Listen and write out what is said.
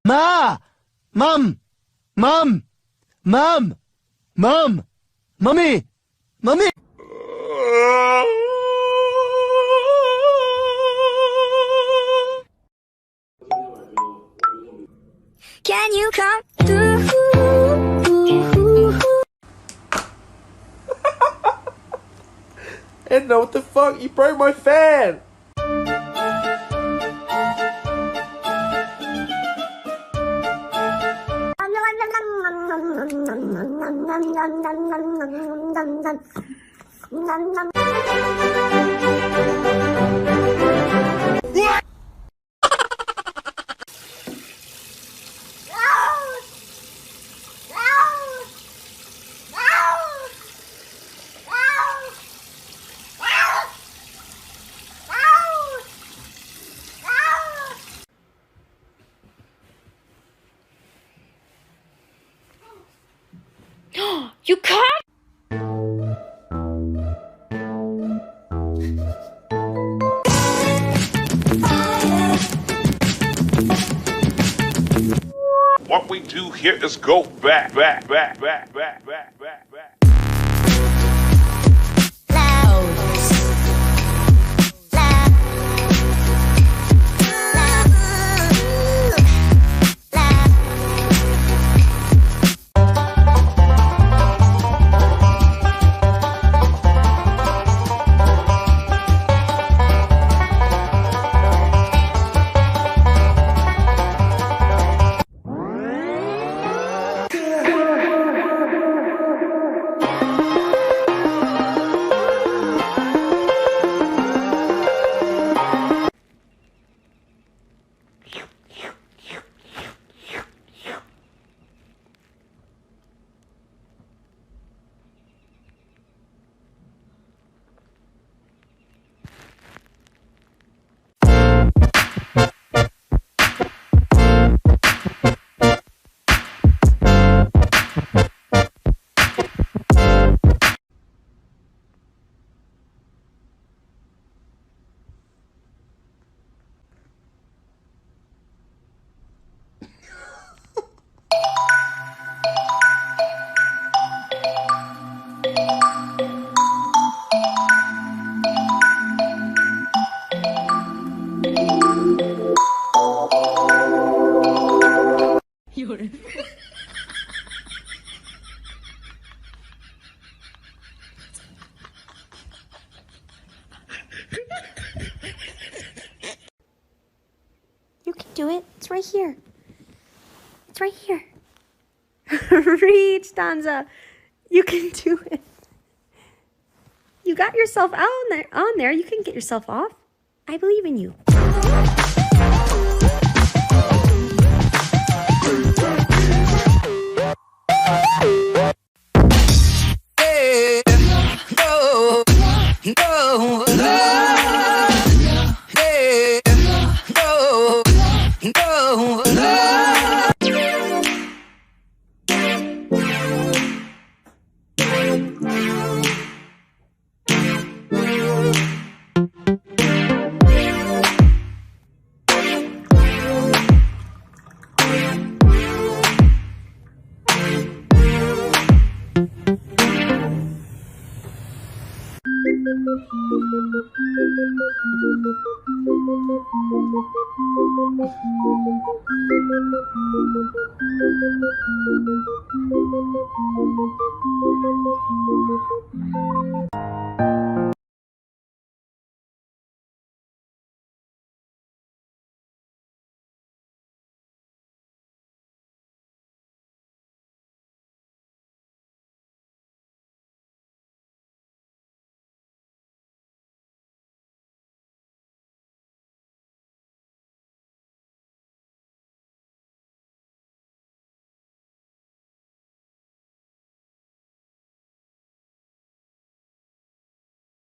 Ma! Mom! Mom! Mom! Mom! Mommy! Mommy! Can you come through? Edna, what the fuck? You broke my fan! What? You can't. What we do here is go back. You can do it. It's right here. It's right here. Read, Stanza. You can do it. You got yourself out on there. You can get yourself off. I believe in you.